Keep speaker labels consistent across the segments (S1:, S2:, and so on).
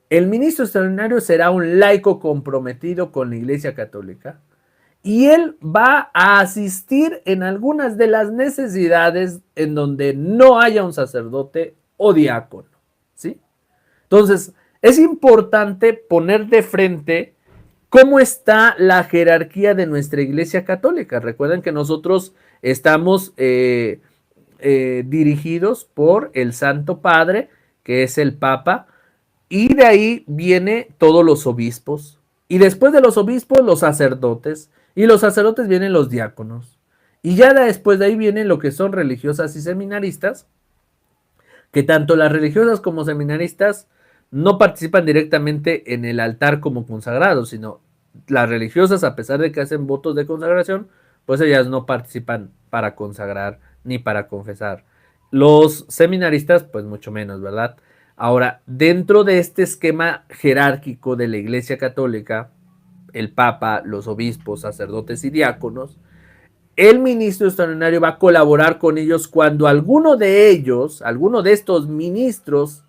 S1: El ministro extraordinario será un laico comprometido con la Iglesia Católica y él va a asistir en algunas de las necesidades en donde no haya un sacerdote o diácono, ¿sí? Entonces, es importante poner de frente cómo está la jerarquía de nuestra Iglesia Católica. Recuerden que nosotros estamos dirigidos por el Santo Padre, que es el Papa, y de ahí viene todos los obispos. Y después de los obispos, los sacerdotes. Y los sacerdotes vienen los diáconos. Y ya después de ahí vienen lo que son religiosas y seminaristas, que tanto las religiosas como seminaristas no participan directamente en el altar como consagrados, sino las religiosas, a pesar de que hacen votos de consagración, pues ellas no participan para consagrar ni para confesar. Los seminaristas, pues mucho menos, ¿verdad? Ahora, dentro de este esquema jerárquico de la Iglesia Católica, el Papa, los obispos, sacerdotes y diáconos, el ministro extraordinario va a colaborar con ellos cuando alguno de ellos, alguno de estos ministros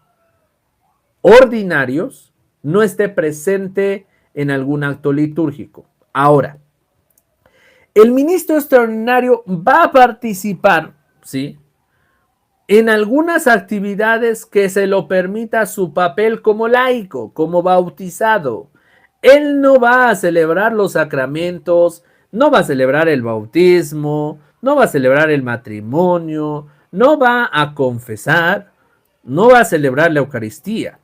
S1: ordinarios, no esté presente en algún acto litúrgico. Ahora, el ministro extraordinario va a participar, ¿sí?, en algunas actividades que se lo permita su papel como laico, como bautizado. Él no va a celebrar los sacramentos, no va a celebrar el bautismo, no va a celebrar el matrimonio, no va a confesar, no va a celebrar la Eucaristía.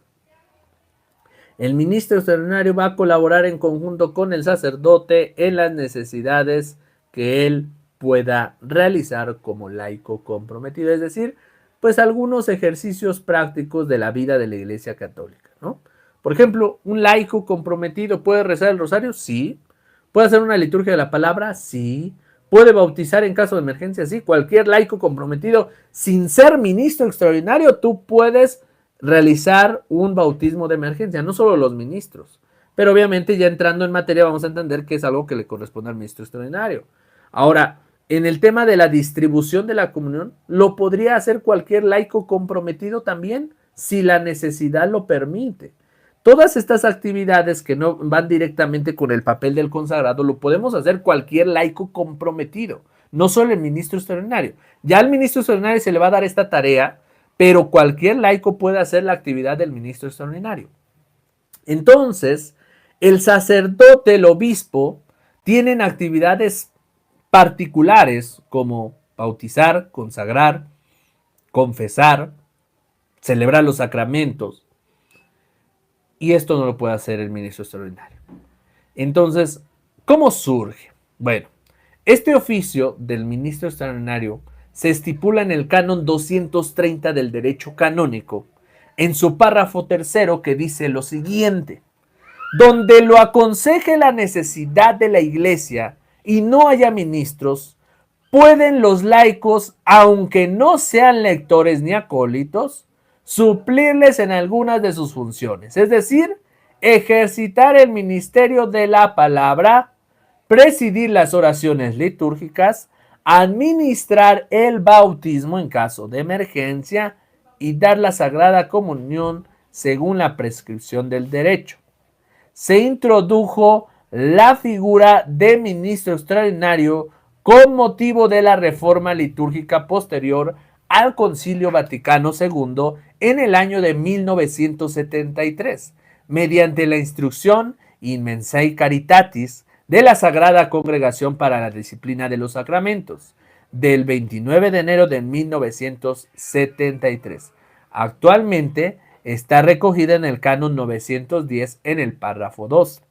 S1: El ministro extraordinario va a colaborar en conjunto con el sacerdote en las necesidades que él pueda realizar como laico comprometido, es decir, pues algunos ejercicios prácticos de la vida de la Iglesia Católica, ¿no? Por ejemplo, un laico comprometido puede rezar el rosario, sí. Puede hacer una liturgia de la palabra, sí. Puede bautizar en caso de emergencia, sí. Cualquier laico comprometido, sin ser ministro extraordinario, tú puedes realizar un bautismo de emergencia, no solo los ministros. Pero obviamente ya entrando en materia vamos a entender que es algo que le corresponde al ministro extraordinario. Ahora, en el tema de la distribución de la comunión, lo podría hacer cualquier laico comprometido también, si la necesidad lo permite. Todas estas actividades que no van directamente con el papel del consagrado, lo podemos hacer cualquier laico comprometido, no solo el ministro extraordinario. Ya al ministro extraordinario se le va a dar esta tarea, pero cualquier laico puede hacer la actividad del ministro extraordinario. Entonces, el sacerdote, el obispo, tienen actividades particulares como bautizar, consagrar, confesar, celebrar los sacramentos. Y esto no lo puede hacer el ministro extraordinario. Entonces, ¿cómo surge? Bueno, este oficio del ministro extraordinario se estipula en el canon 230 del derecho canónico, en su párrafo tercero, que dice lo siguiente: donde lo aconseje la necesidad de la iglesia y no haya ministros, pueden los laicos, aunque no sean lectores ni acólitos, suplirles en algunas de sus funciones, es decir, ejercitar el ministerio de la palabra, presidir las oraciones litúrgicas, administrar el bautismo en caso de emergencia y dar la sagrada comunión según la prescripción del derecho. Se introdujo la figura de ministro extraordinario con motivo de la reforma litúrgica posterior al Concilio Vaticano II en el año de 1973, mediante la instrucción In Mensae Caritatis de la Sagrada Congregación para la Disciplina de los Sacramentos, del 29 de enero de 1973. Actualmente está recogida en el canon 910 en el párrafo 2.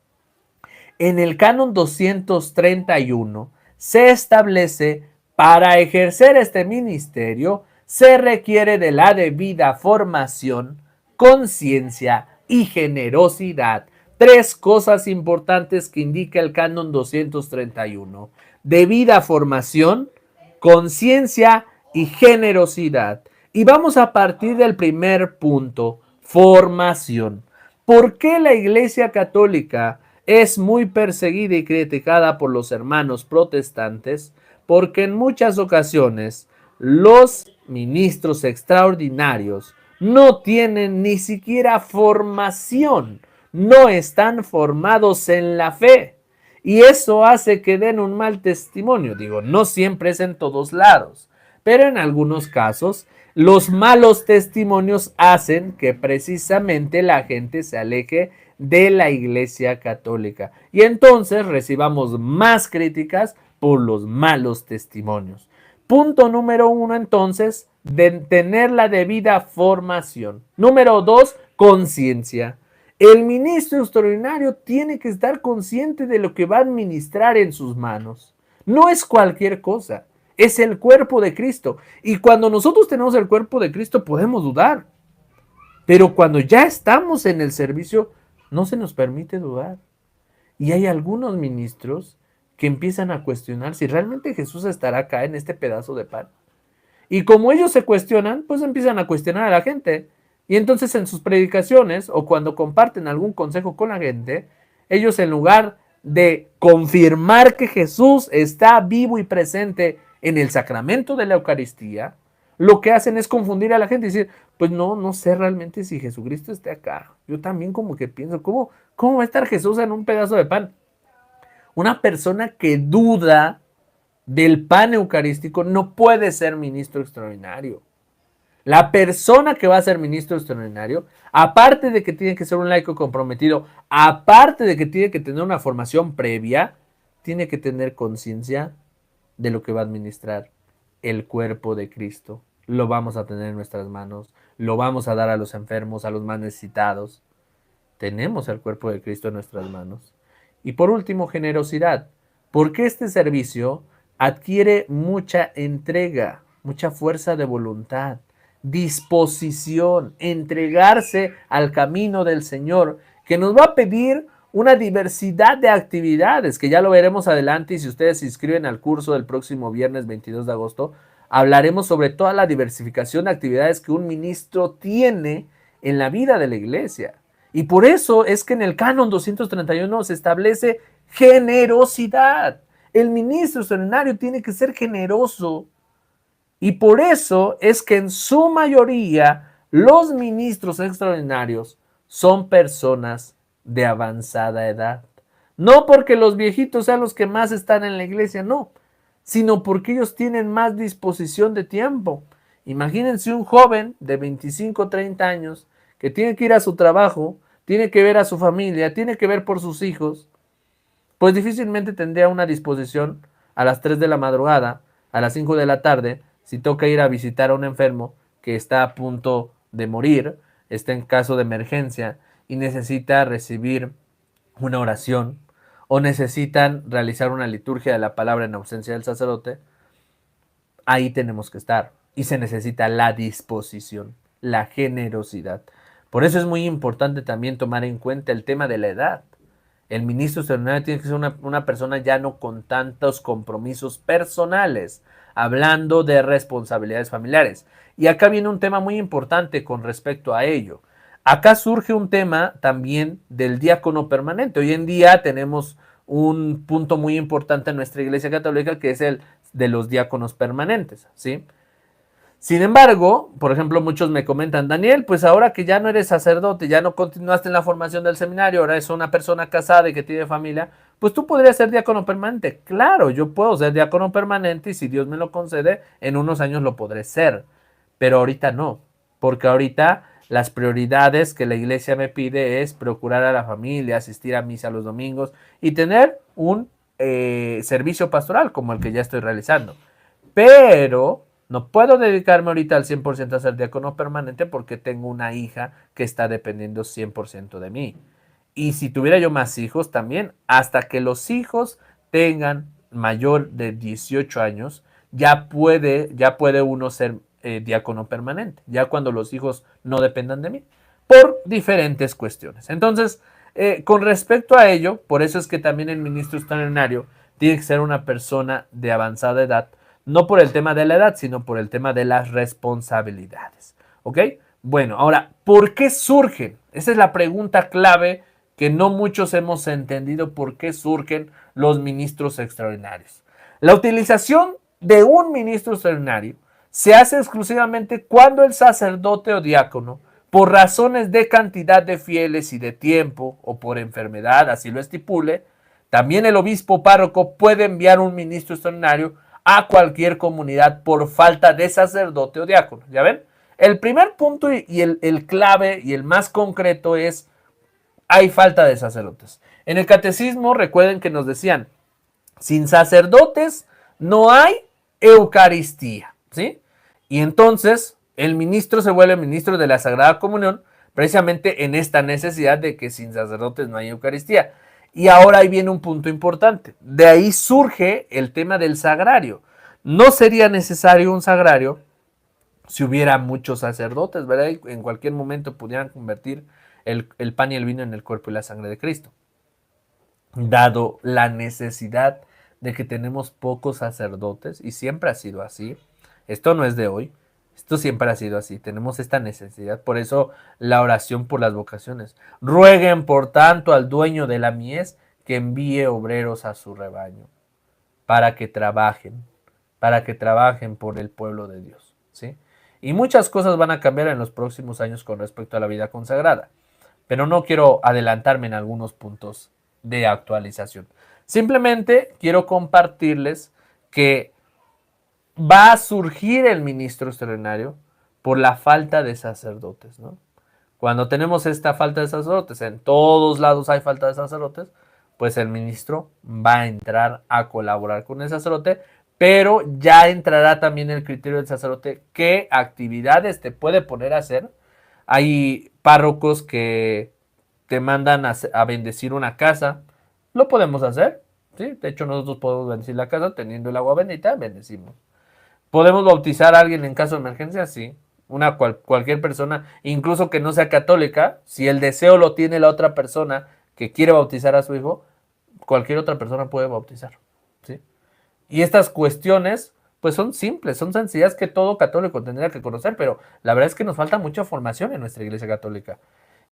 S1: En el canon 231 se establece: para ejercer este ministerio se requiere de la debida formación, conciencia y generosidad. Tres cosas importantes que indica el canon 231: debida formación, conciencia y generosidad. Y vamos a partir del primer punto: formación. ¿Por qué la Iglesia Católica es muy perseguida y criticada por los hermanos protestantes? Porque en muchas ocasiones los ministros extraordinarios no tienen ni siquiera formación, no están formados en la fe. Y eso hace que den un mal testimonio. Digo, no siempre es en todos lados, pero en algunos casos los malos testimonios hacen que precisamente la gente se aleje de la Iglesia Católica y entonces recibamos más críticas por los malos testimonios. Punto número 1, entonces, de tener la debida formación. Número 2, conciencia. El ministro extraordinario tiene que estar consciente de lo que va a administrar en sus manos. No es cualquier cosa, es el cuerpo de Cristo. Y cuando nosotros tenemos el cuerpo de Cristo podemos dudar. Pero cuando ya estamos en el servicio, no se nos permite dudar. Y hay algunos ministros que empiezan a cuestionar si realmente Jesús estará acá en este pedazo de pan. Y como ellos se cuestionan, pues empiezan a cuestionar a la gente. Y entonces en sus predicaciones o cuando comparten algún consejo con la gente, ellos en lugar de confirmar que Jesús está vivo y presente en el sacramento de la Eucaristía, lo que hacen es confundir a la gente y decir, pues no sé realmente si Jesucristo esté acá. Yo también como que pienso, ¿cómo va a estar Jesús en un pedazo de pan? Una persona que duda del pan eucarístico no puede ser ministro extraordinario. La persona que va a ser ministro extraordinario, aparte de que tiene que ser un laico comprometido, aparte de que tiene que tener una formación previa, tiene que tener conciencia de lo que va a administrar el cuerpo de Cristo. Lo vamos a tener en nuestras manos, lo vamos a dar a los enfermos, a los más necesitados. Tenemos el cuerpo de Cristo en nuestras manos. Y por último, generosidad, porque este servicio adquiere mucha entrega, mucha fuerza de voluntad, disposición, entregarse al camino del Señor, que nos va a pedir una diversidad de actividades, que ya lo veremos adelante, y si ustedes se inscriben al curso del próximo viernes 22 de agosto, hablaremos sobre toda la diversificación de actividades que un ministro tiene en la vida de la iglesia. Y por eso es que en el Canon 231 se establece generosidad. El ministro extraordinario tiene que ser generoso. Y por eso es que en su mayoría los ministros extraordinarios son personas de avanzada edad. No porque los viejitos sean los que más están en la iglesia, no, sino porque ellos tienen más disposición de tiempo. Imagínense un joven de 25, 30 años que tiene que ir a su trabajo, tiene que ver a su familia, tiene que ver por sus hijos, pues difícilmente tendría una disposición a las 3 de la madrugada, a las 5 de la tarde, si toca ir a visitar a un enfermo que está a punto de morir, está en caso de emergencia y necesita recibir una oración o necesitan realizar una liturgia de la palabra en ausencia del sacerdote, ahí tenemos que estar. Y se necesita la disposición, la generosidad. Por eso es muy importante también tomar en cuenta el tema de la edad. El ministro extraordinario tiene que ser una persona ya no con tantos compromisos personales, hablando de responsabilidades familiares. Y acá viene un tema muy importante con respecto a ello. Acá surge un tema también del diácono permanente. Hoy en día tenemos un punto muy importante en nuestra Iglesia Católica que es el de los diáconos permanentes, ¿sí? Sin embargo, por ejemplo, muchos me comentan, Daniel, pues ahora que ya no eres sacerdote, ya no continuaste en la formación del seminario, ahora eres una persona casada y que tiene familia, pues tú podrías ser diácono permanente. Claro, yo puedo ser diácono permanente y si Dios me lo concede, en unos años lo podré ser, pero ahorita no, porque ahorita las prioridades que la iglesia me pide es procurar a la familia, asistir a misa los domingos y tener un servicio pastoral como el que ya estoy realizando. Pero no puedo dedicarme ahorita al 100% a ser diácono permanente porque tengo una hija que está dependiendo 100% de mí. Y si tuviera yo más hijos también, hasta que los hijos tengan mayor de 18 años, ya puede uno ser diácono permanente, ya cuando los hijos no dependan de mí, por diferentes cuestiones. Entonces, con respecto a ello, por eso es que también el ministro extraordinario tiene que ser una persona de avanzada edad, no por el tema de la edad, sino por el tema de las responsabilidades. ¿Ok? Bueno, ahora, ¿por qué surgen? Esa es la pregunta clave que no muchos hemos entendido por qué surgen los ministros extraordinarios. La utilización de un ministro extraordinario se hace exclusivamente cuando el sacerdote o diácono, por razones de cantidad de fieles y de tiempo, o por enfermedad, así lo estipule, también el obispo párroco puede enviar un ministro extraordinario a cualquier comunidad por falta de sacerdote o diácono. ¿Ya ven? El primer punto y el clave y el más concreto es: hay falta de sacerdotes. En el catecismo, recuerden que nos decían, sin sacerdotes no hay Eucaristía, ¿sí? Y entonces el ministro se vuelve ministro de la Sagrada Comunión precisamente en esta necesidad de que sin sacerdotes no hay Eucaristía. Y ahora ahí viene un punto importante. De ahí surge el tema del sagrario. No sería necesario un sagrario si hubiera muchos sacerdotes, ¿verdad? Y en cualquier momento pudieran convertir el pan y el vino en el cuerpo y la sangre de Cristo. Dado la necesidad de que tenemos pocos sacerdotes, y siempre ha sido así, esto no es de hoy, esto siempre ha sido así, tenemos esta necesidad, por eso la oración por las vocaciones. Rueguen por tanto al dueño de la mies que envíe obreros a su rebaño, para que trabajen por el pueblo de Dios, ¿sí? Y muchas cosas van a cambiar en los próximos años con respecto a la vida consagrada, pero no quiero adelantarme en algunos puntos de actualización. Simplemente quiero compartirles que va a surgir el ministro extraordinario por la falta de sacerdotes, ¿no? Cuando tenemos esta falta de sacerdotes, en todos lados hay falta de sacerdotes, pues el ministro va a entrar a colaborar con el sacerdote, pero ya entrará también el criterio del sacerdote, qué actividades te puede poner a hacer. Hay párrocos que te mandan a bendecir una casa, lo podemos hacer, ¿sí? De hecho, nosotros podemos bendecir la casa teniendo el agua bendita, bendecimos. ¿Podemos bautizar a alguien en caso de emergencia? Sí. Cualquier persona, incluso que no sea católica, si el deseo lo tiene la otra persona que quiere bautizar a su hijo, cualquier otra persona puede bautizar, ¿sí? Y estas cuestiones, pues son simples, son sencillas que todo católico tendría que conocer, pero la verdad es que nos falta mucha formación en nuestra iglesia católica.